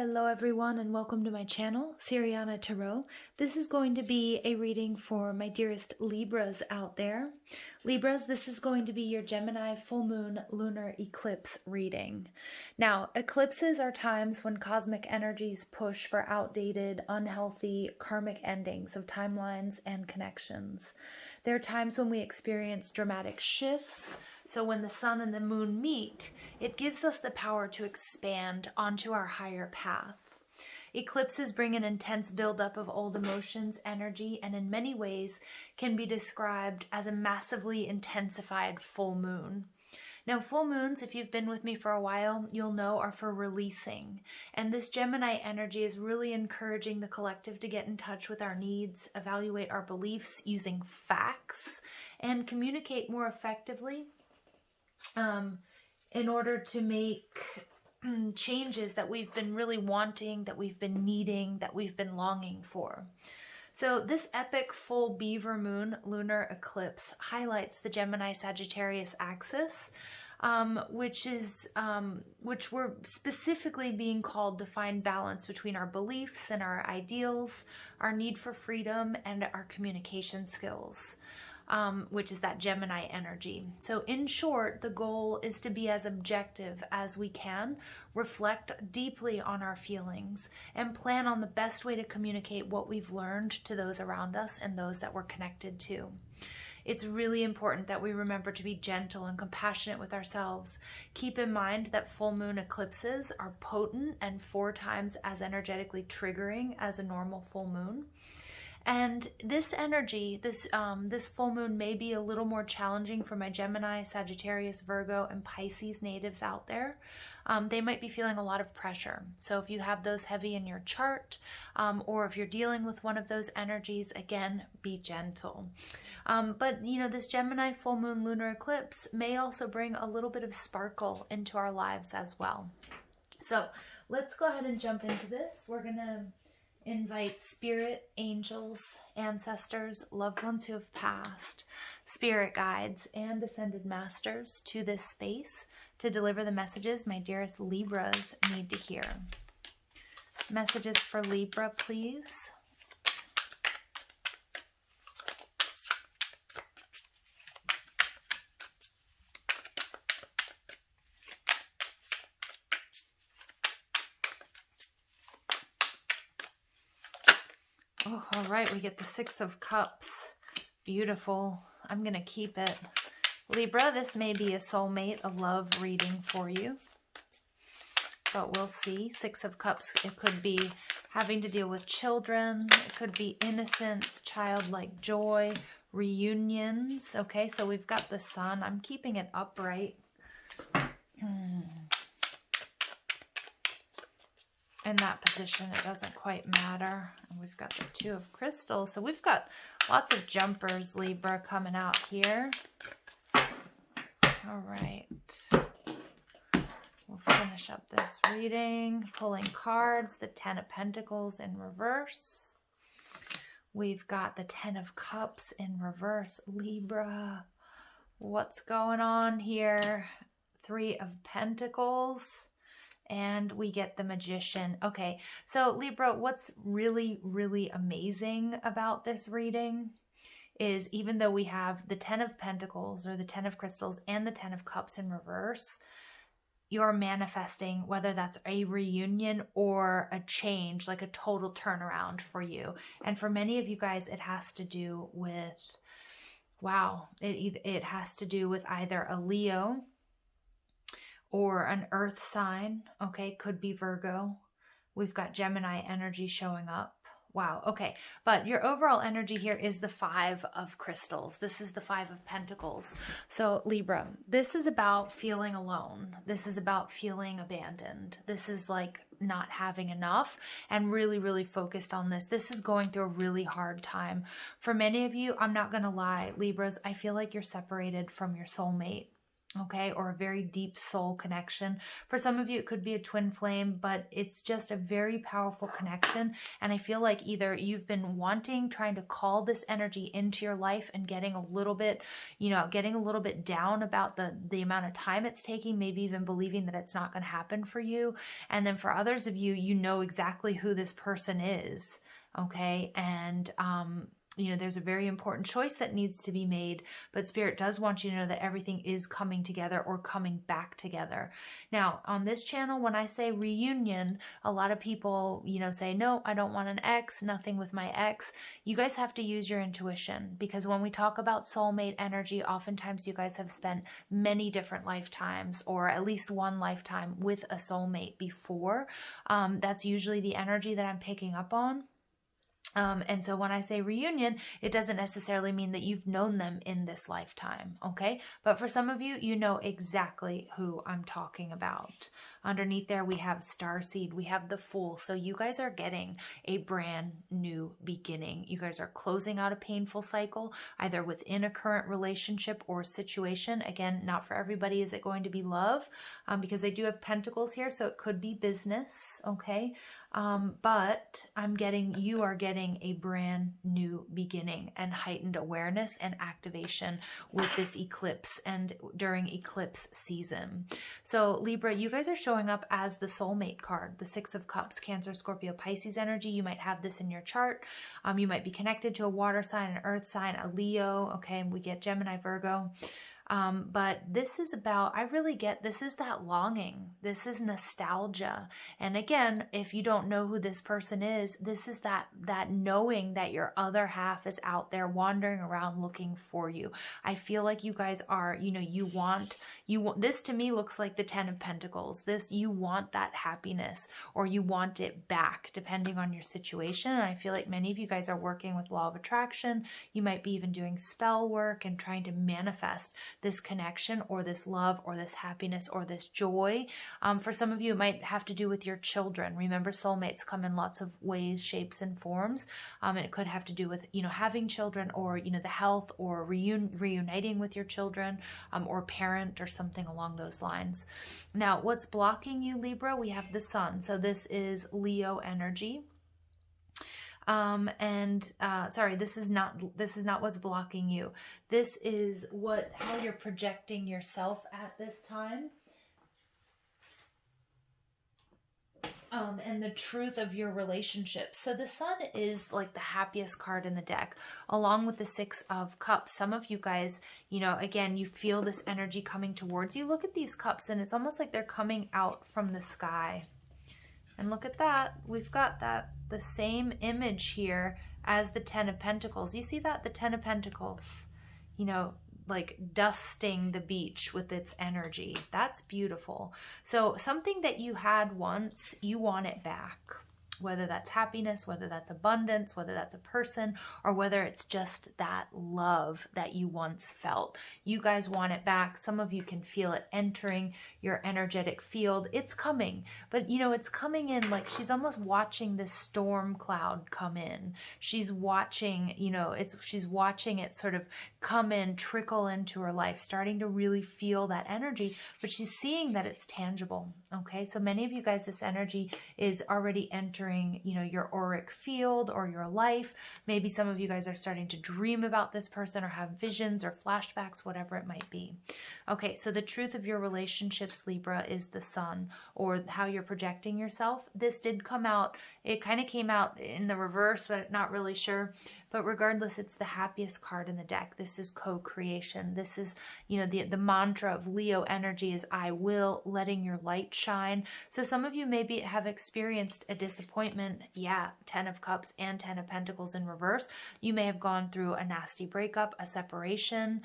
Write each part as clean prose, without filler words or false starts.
Hello everyone and welcome to my channel, Siriana Tarot. This is going to be a reading for my dearest Libras out there. Libras, this is going to be your Gemini Full Moon Lunar Eclipse reading. Now, eclipses are times when cosmic energies push for outdated, unhealthy, karmic endings of timelines and connections. They're times when we experience dramatic shifts. So when the sun and the moon meet, it gives us the power to expand onto our higher path. Eclipses bring an intense buildup of old emotions, energy, and in many ways can be described as a massively intensified full moon. Now, full moons, if you've been with me for a while, you'll know are for releasing. And this Gemini energy is really encouraging the collective to get in touch with our needs, evaluate our beliefs using facts, and communicate more effectively in order to make changes that we've been really wanting, that we've been needing, that we've been longing for. So this epic full beaver moon lunar eclipse highlights the Gemini-Sagittarius axis, which we're specifically being called to find balance between our beliefs and our ideals, our need for freedom, and our communication skills. Which is that Gemini energy. So in short, the goal is to be as objective as we can, reflect deeply on our feelings, and plan on the best way to communicate what we've learned to those around us and those that we're connected to. It's really important that we remember to be gentle and compassionate with ourselves. Keep in mind that full moon eclipses are potent and 4 times as energetically triggering as a normal full moon. And this energy, this full moon may be a little more challenging for my Gemini, Sagittarius, Virgo, and Pisces natives out there. They might be feeling a lot of pressure. So if you have those heavy in your chart, or if you're dealing with one of those energies, again, be gentle. But, you know, this Gemini full moon lunar eclipse may also bring a little bit of sparkle into our lives as well. So let's go ahead and jump into this. We're going to invite spirit, angels, ancestors, loved ones who have passed, spirit guides, and ascended masters to this space to deliver the messages my dearest Libras need to hear. Messages for Libra, please. Oh, all right, we get the 6 of Cups. Beautiful. I'm going to keep it. Libra, this may be a soulmate, a love reading for you. But we'll see. 6 of Cups, it could be having to deal with children. It could be innocence, childlike joy, reunions. Okay, so we've got the sun. I'm keeping it upright. In that position, it doesn't quite matter. And we've got the 2 of crystals. So we've got lots of jumpers, Libra, coming out here. All right. We'll finish up this reading. Pulling cards, the 10 of Pentacles in reverse. We've got the 10 of Cups in reverse, Libra. What's going on here? 3 of Pentacles. And we get the Magician. Okay, so Libra, what's really, really amazing about this reading is even though we have the 10 of Pentacles or the 10 of Crystals and the 10 of Cups in reverse, you're manifesting whether that's a reunion or a change, like a total turnaround for you. And for many of you guys, it has to do with, wow, it has to do with either a Leo or an earth sign, okay, could be Virgo. We've got Gemini energy showing up. Wow, okay, but your overall energy here is the 5 of crystals. This is the 5 of Pentacles. So Libra, this is about feeling alone. This is about feeling abandoned. This is like not having enough and really, really focused on this. This is going through a really hard time. For many of you, I'm not gonna lie, Libras, I feel like you're separated from your soulmate. okay, or a very deep soul connection. For some of you, it could be a twin flame, but it's just a very powerful connection. And I feel like either you've been trying to call this energy into your life and getting a little bit, getting a little bit down about the amount of time it's taking, maybe even believing that it's not going to happen for you. And then for others of you, you know exactly who this person is, okay? And, there's a very important choice that needs to be made, but Spirit does want you to know that everything is coming together or coming back together. Now, on this channel, when I say reunion, a lot of people, say, no, I don't want an ex, nothing with my ex. You guys have to use your intuition, because when we talk about soulmate energy, oftentimes you guys have spent many different lifetimes, or at least one lifetime with a soulmate before. That's usually the energy that I'm picking up on. And so when I say reunion, it doesn't necessarily mean that you've known them in this lifetime, okay? But for some of you, you know exactly who I'm talking about. Underneath there, we have Starseed, we have the Fool. So you guys are getting a brand new beginning. You guys are closing out a painful cycle, either within a current relationship or situation. Again, not for everybody is it going to be love, because they do have pentacles here, so it could be business, okay? But you are getting a brand new beginning and heightened awareness and activation with this eclipse and during eclipse season. So Libra, you guys are showing up as the soulmate card, the Six of Cups, Cancer, Scorpio, Pisces energy. You might have this in your chart. You might be connected to a water sign, an earth sign, a Leo. Okay. And we get Gemini, Virgo. But this is about, this is that longing. This is nostalgia. And again, if you don't know who this person is, this is that knowing that your other half is out there wandering around looking for you. I feel like you guys are, you want, this to me looks like the Ten of Pentacles. You want that happiness, or you want it back, depending on your situation. And I feel like many of you guys are working with law of attraction. You might be even doing spell work and trying to manifest this connection or this love or this happiness or this joy. For some of you, it might have to do with your children. Remember, soulmates come in lots of ways, shapes, and forms. And it could have to do with, having children, or, the health, or reuniting with your children, or parent, or something along those lines. Now, what's blocking you, Libra? We have the Sun. So this is Leo energy. Sorry, this is not what's blocking you. This is how you're projecting yourself at this time. And the truth of your relationship. So the Sun is like the happiest card in the deck, along with the Six of Cups. Some of you guys, again, you feel this energy coming towards you. Look at these cups, and it's almost like they're coming out from the sky. And look at that. We've got the same image here as the Ten of Pentacles. You see that? The Ten of Pentacles, like dusting the beach with its energy. That's beautiful. So something that you had once, you want it back. Whether that's happiness, whether that's abundance, whether that's a person, or whether it's just that love that you once felt. You guys want it back. Some of you can feel it entering your energetic field. It's coming, but it's coming in like she's almost watching this storm cloud come in. She's watching, she's watching it sort of come in, trickle into her life, starting to really feel that energy, but she's seeing that it's tangible. Okay. So many of you guys, this energy is already entering, your auric field or your life. Maybe some of you guys are starting to dream about this person or have visions or flashbacks, whatever it might be. Okay, so the truth of your relationships, Libra, is the Sun, or how you're projecting yourself. This did come out, it kind of came out in the reverse, but not really sure. But regardless, it's the happiest card in the deck. This is co-creation. This is, the mantra of Leo energy is I will, letting your light shine. So some of you maybe have experienced a disappointment. Yeah, Ten of Cups and Ten of Pentacles in reverse. You may have gone through a nasty breakup, a separation.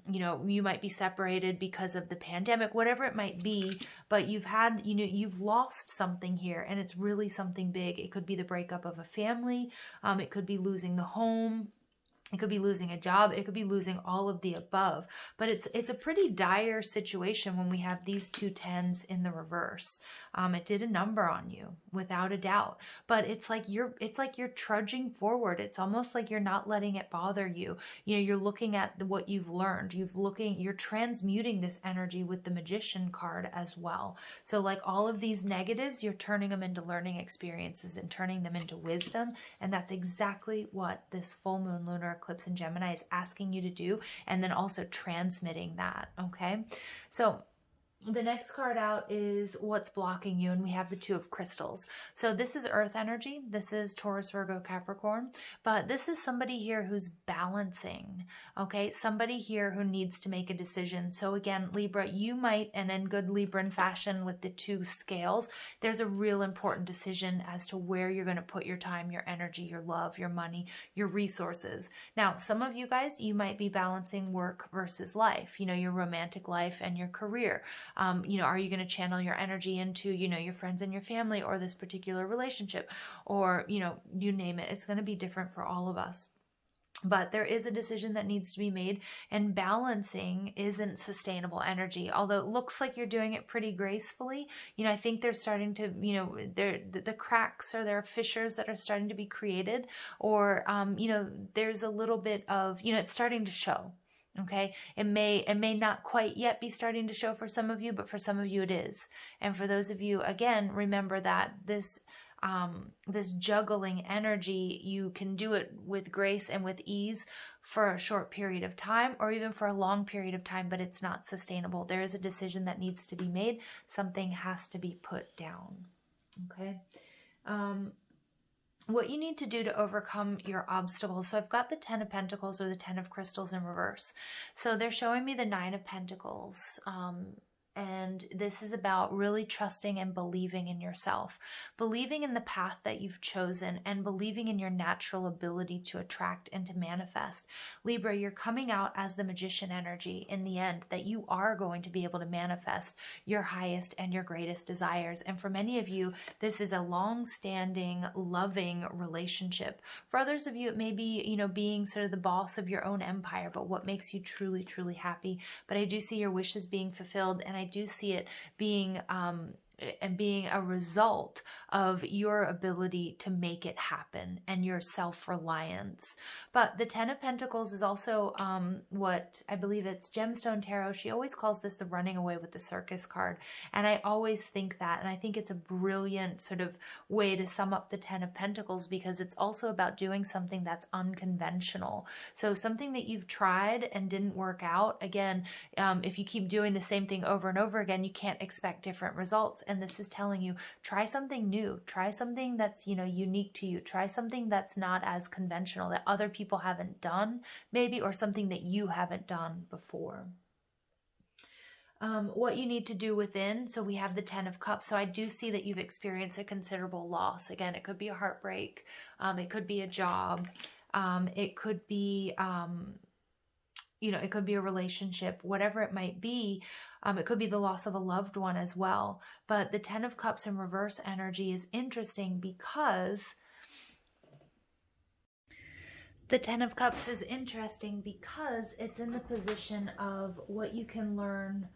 You might be separated because of the pandemic, whatever it might be. But you've had, you've lost something here, and it's really something big. It could be the breakup of a family. It could be losing the home. It could be losing a job. It could be losing all of the above. It's a pretty dire situation when we have these two tens in the reverse. It did a number on you without a doubt. But it's like you're trudging forward. It's almost like you're not letting it bother you. You know, you're looking at what you've learned. You're transmuting this energy with the Magician card as well. So like all of these negatives, you're turning them into learning experiences and turning them into wisdom. And that's exactly what this full moon lunar eclipse in Gemini is asking you to do, and then also transmitting that. Okay, so the next card out is what's blocking you, and we have the Two of Crystals. So this is earth energy. This is Taurus, Virgo, Capricorn, but this is somebody here who's balancing, okay? Somebody here who needs to make a decision. So again, Libra, you might, and in good Libran fashion with the two scales, there's a real important decision as to where you're going to put your time, your energy, your love, your money, your resources. Now, some of you guys, you might be balancing work versus life, you know, your romantic life and your career. You know, are you going to channel your energy into, you know, your friends and your family, or this particular relationship, or, you know, you name it. It's going to be different for all of us. But there is a decision that needs to be made, and balancing isn't sustainable energy. Although it looks like you're doing it pretty gracefully, you know, I think they're starting to, you know, the cracks, or there are fissures that are starting to be created, or, you know, there's a little bit of, you know, it's starting to show. Okay, it may not quite yet be starting to show for some of you, but for some of you it is. And for those of you, again, remember that this juggling energy, you can do it with grace and with ease for a short period of time, or even for a long period of time, but it's not sustainable. There is a decision that needs to be made. Something has to be put down. Okay. What you need to do to overcome your obstacles. So I've got the 10 of Pentacles, or the 10 of Crystals, in reverse. So they're showing me the 9 of Pentacles. And this is about really trusting and believing in yourself, believing in the path that you've chosen, and believing in your natural ability to attract and to manifest. Libra, you're coming out as the Magician energy in the end, that you are going to be able to manifest your highest and your greatest desires. And for many of you, this is a long-standing, loving relationship. For others of you, it may be, you know, being sort of the boss of your own empire, but what makes you truly, truly happy. But I do see your wishes being fulfilled, and I do see it being a result of your ability to make it happen and your self-reliance. But the 10 of Pentacles is also what I believe it's Gemstone Tarot. She always calls this the running away with the circus card. And I always think that, and I think it's a brilliant sort of way to sum up the 10 of Pentacles, because it's also about doing something that's unconventional. So something that you've tried and didn't work out, again, if you keep doing the same thing over and over again, you can't expect different results. And this is telling you, try something new, try something that's, you know, unique to you, try something that's not as conventional, that other people haven't done maybe, or something that you haven't done before. What you need to do within, so we have the 10 of Cups. So I do see that you've experienced a considerable loss. Again, it could be a heartbreak, it could be a job, it could be you know, it could be a relationship, whatever it might be. It could be the loss of a loved one as well. But the 10 of Cups in reverse energy is interesting because it's in the position of what you can learn,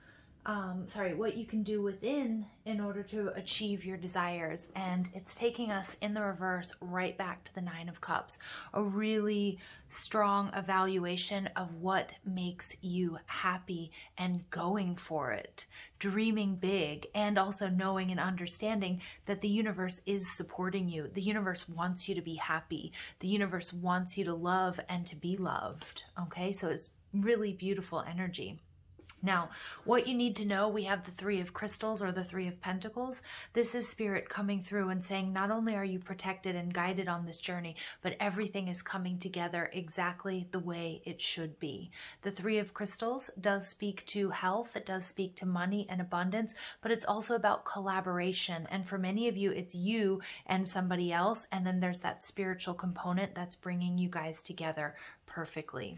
what you can do within in order to achieve your desires. And it's taking us in the reverse right back to the 9 of Cups, a really strong evaluation of what makes you happy and going for it, dreaming big, and also knowing and understanding that the universe is supporting you. The universe wants you to be happy. The universe wants you to love and to be loved. Okay, so it's really beautiful energy. Now, what you need to know, we have the 3 of Crystals, or the 3 of Pentacles. This is Spirit coming through and saying, not only are you protected and guided on this journey, but everything is coming together exactly the way it should be. The 3 of Crystals does speak to health. It does speak to money and abundance, but it's also about collaboration. And for many of you, it's you and somebody else. And then there's that spiritual component that's bringing you guys together perfectly.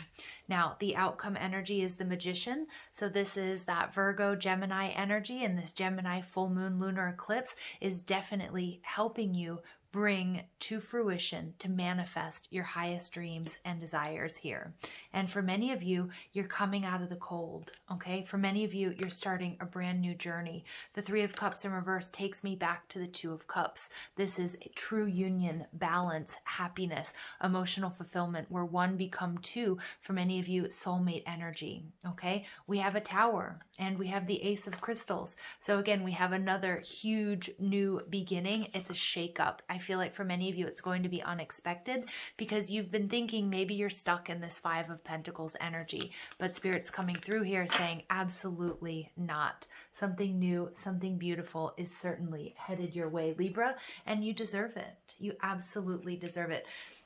Now, the outcome energy is the Magician. So this is that Virgo Gemini energy, and this Gemini full moon lunar eclipse is definitely helping you bring to fruition, to manifest your highest dreams and desires here. And for many of you, you're coming out of the cold, okay? For many of you, you're starting a brand new journey. The Three of Cups in reverse takes me back to the Two of Cups. This is a true union, balance, happiness, emotional fulfillment, where one become two. For many of you, soulmate energy, okay? We have a Tower and we have the Ace of Crystals. So again, we have another huge new beginning. It's a shakeup. I feel like for many of you, it's going to be unexpected because you've been thinking maybe you're stuck in this Five of Pentacles energy, but Spirit's coming through here saying absolutely not. Something new, something beautiful is certainly headed your way, Libra, and you deserve it. You absolutely deserve it.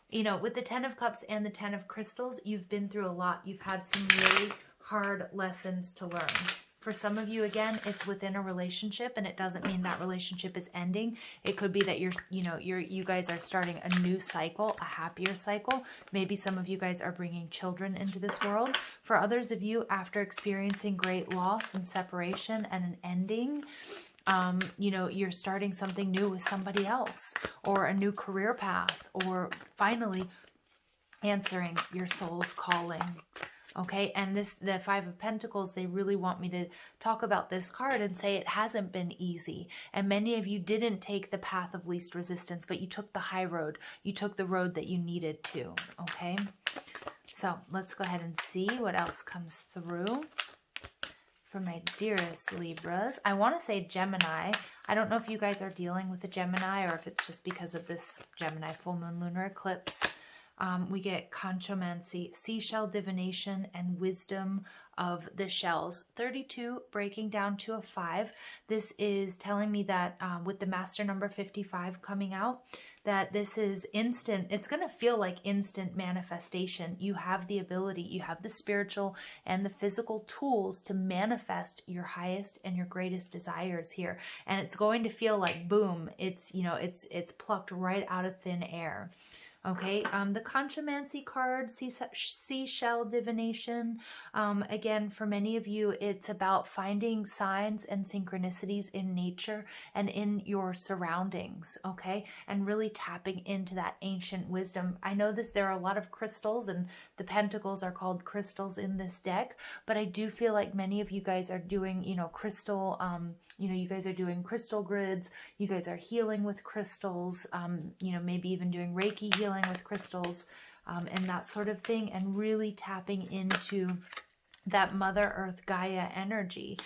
You know, with the Ten of Cups and the Ten of Crystals, you've been through a lot. You've had some really hard lessons to learn. For some of you, again, it's within a relationship, and it doesn't mean that relationship is ending. It could be that you guys are starting a new cycle, a happier cycle. Maybe some of you guys are bringing children into this world. For others of you, after experiencing great loss and separation and an ending, you're starting something new with somebody else, or a new career path, or finally answering your soul's calling. Okay, and the Five of Pentacles, they really want me to talk about this card and say it hasn't been easy. And many of you didn't take the path of least resistance, but you took the high road. You took the road that you needed to, okay? So let's go ahead and see what else comes through for my dearest Libras. I want to say Gemini. I don't know if you guys are dealing with a Gemini or if it's just because of this Gemini full moon lunar eclipse. We get conchomancy, seashell divination, and wisdom of the shells. 32 breaking down to a 5. This is telling me that with the master number 55 coming out, that this is instant. It's going to feel like instant manifestation. You have the ability, you have the spiritual and the physical tools to manifest your highest and your greatest desires here. And it's going to feel like boom, it's plucked right out of thin air. Okay, the conchomancy card, seashell divination. Again, for many of you, it's about finding signs and synchronicities in nature and in your surroundings, okay? And really tapping into that ancient wisdom. I know there are a lot of crystals, and the pentacles are called crystals in this deck, but I do feel like many of you guys are doing, crystal, you guys are doing crystal grids, you guys are healing with crystals, maybe even doing Reiki healing with crystals, and that sort of thing, and really tapping into that Mother Earth Gaia energy.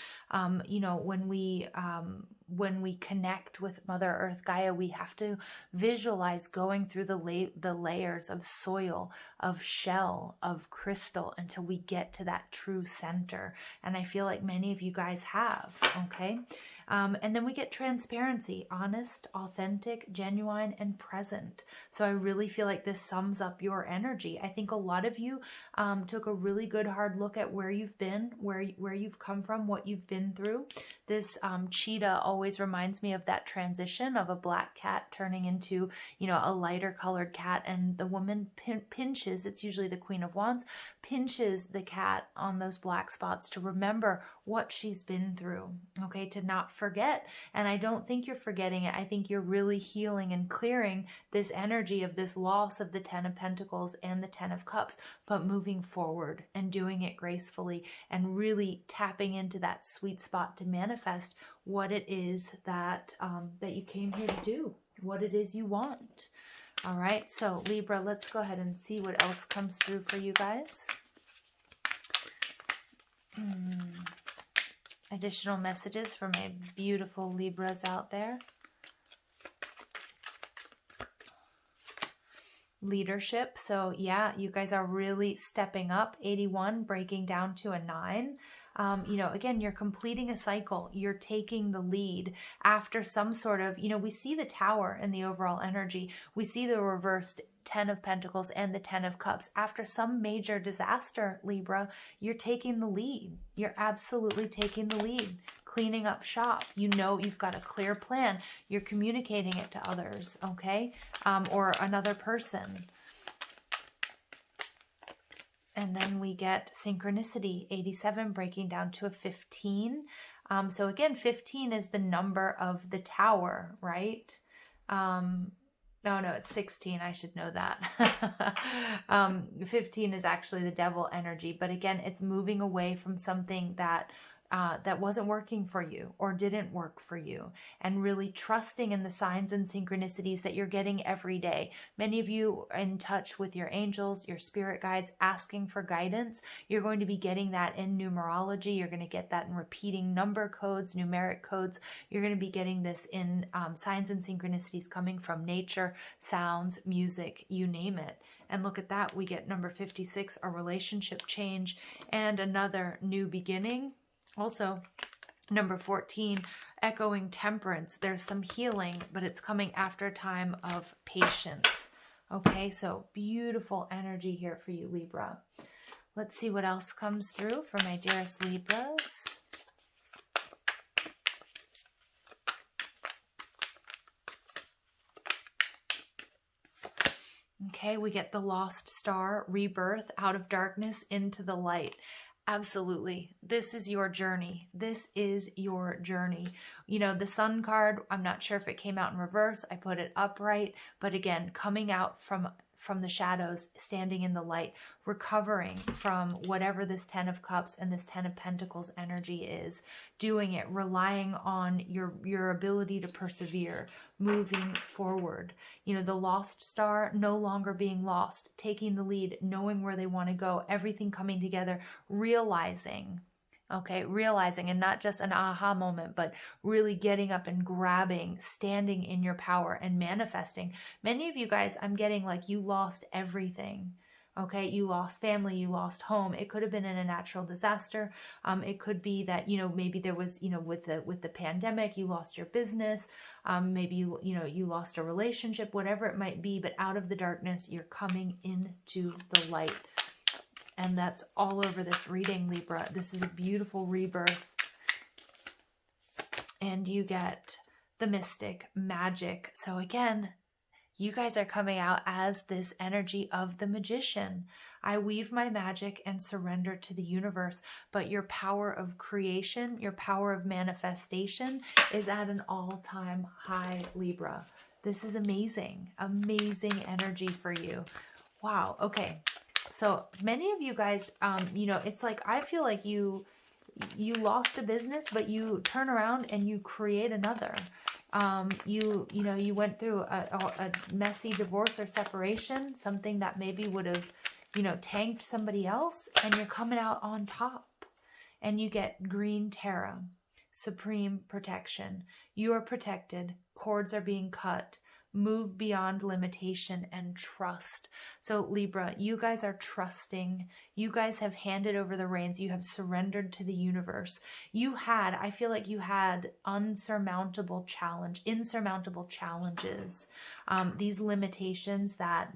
When we connect with Mother Earth Gaia, we have to visualize going through the layers of soil, of shell, of crystal until we get to that true center. And I feel like many of you guys have, okay? And then we get transparency, honest, authentic, genuine, and present. So I really feel like this sums up your energy. I think a lot of you took a really good hard look at where you've been, where you've come from, what you've been through. This cheetah always reminds me of that transition of a black cat turning into, a lighter colored cat, and the woman pinches, it's usually the Queen of Wands, pinches the cat on those black spots to remember what she's been through, okay, to not forget. And I don't think you're forgetting it. I think you're really healing and clearing this energy of this loss of the Ten of Pentacles and the Ten of Cups, but moving forward and doing it gracefully and really tapping into that sweet spot to manifest what it is that you came here to do, what it is you want. All right, so Libra, let's go ahead and see what else comes through for you guys. Additional messages for my beautiful Libras out there. Leadership. So yeah, you guys are really stepping up. 81 breaking down to a 9. Again, you're completing a cycle. You're taking the lead after some sort of, we see the Tower in the overall energy. We see the reversed Ten of Pentacles and the Ten of Cups. After some major disaster, Libra, you're taking the lead. You're absolutely taking the lead. Cleaning up shop. You've got a clear plan. You're communicating it to others, okay? Or another person. And then we get synchronicity, 87 breaking down to a 15. So again, 15 is the number of the Tower, right? Oh no, it's 16. I should know that. 15 is actually the devil energy. But again, it's moving away from something that that wasn't working for you or didn't work for you, and really trusting in the signs and synchronicities that you're getting every day. Many of you are in touch with your angels, your spirit guides, asking for guidance. You're going to be getting that in numerology. You're going to get that in repeating number codes, numeric codes. You're going to be getting this in signs and synchronicities coming from nature, sounds, music, you name it. And look at that. We get number 56, a relationship change and another new beginning. Also, number 14, echoing temperance. There's some healing, but it's coming after a time of patience. Okay, so beautiful energy here for you, Libra. Let's see what else comes through for my dearest Libras. Okay, we get the lost star, rebirth, out of darkness into the light. Absolutely. This is your journey. This is your journey. You know, the Sun card, I'm not sure if it came out in reverse. I put it upright, but again, coming out from the shadows, standing in the light, recovering from whatever this 10 of Cups and this 10 of Pentacles energy is, doing it, relying on your ability to persevere, moving forward. You know, the lost star no longer being lost, taking the lead, knowing where they want to go, everything coming together, realizing. Okay, realizing, and not just an aha moment, but really getting up and grabbing, standing in your power and manifesting. Many of you guys, I'm getting like you lost everything. Okay, you lost family, you lost home. It could have been in a natural disaster. It could be that, you know, maybe there was, you know, with the pandemic, you lost your business. Maybe you lost a relationship, whatever it might be. But out of the darkness, you're coming into the light. And that's all over this reading, Libra. This is a beautiful rebirth. And you get the mystic, magic. So again, you guys are coming out as this energy of the magician. I weave my magic and surrender to the universe. But your power of creation, your power of manifestation is at an all-time high, Libra. This is amazing. Amazing energy for you. Wow. Okay. So many of you guys, you know, it's like, I feel like you lost a business, but you turn around and you create another. You know, you went through a messy divorce or separation, something that maybe would have, you know, tanked somebody else, and you're coming out on top. And you get green Terra, supreme protection. You are protected. Cords are being cut. Move beyond limitation and trust. So Libra, you guys are trusting. You guys have handed over the reins. You have surrendered to the universe. I feel like you had insurmountable challenges. These limitations that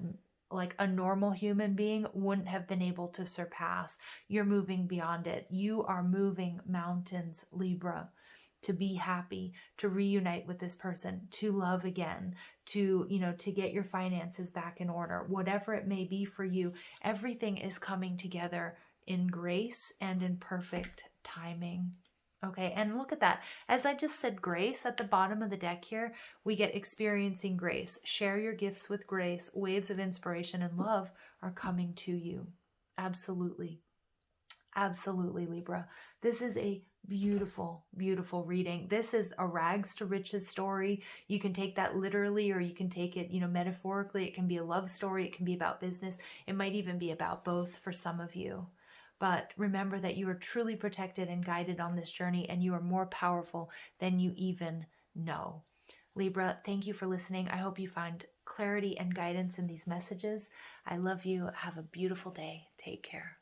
like a normal human being wouldn't have been able to surpass. You're moving beyond it. You are moving mountains, Libra. To be happy, to reunite with this person, to love again, to, you know, to get your finances back in order, whatever it may be for you, everything is coming together in grace and in perfect timing. Okay, and look at that. As I just said, grace at the bottom of the deck here, we get experiencing grace. Share your gifts with grace. Waves of inspiration and love are coming to you. Absolutely. Absolutely, Libra. This is a beautiful, beautiful reading. This is a rags to riches story. You can take that literally, or you can take it, you know, metaphorically. It can be a love story. It can be about business. It might even be about both for some of you. But remember that you are truly protected and guided on this journey, and you are more powerful than you even know. Libra, thank you for listening. I hope you find clarity and guidance in these messages. I love you. Have a beautiful day. Take care.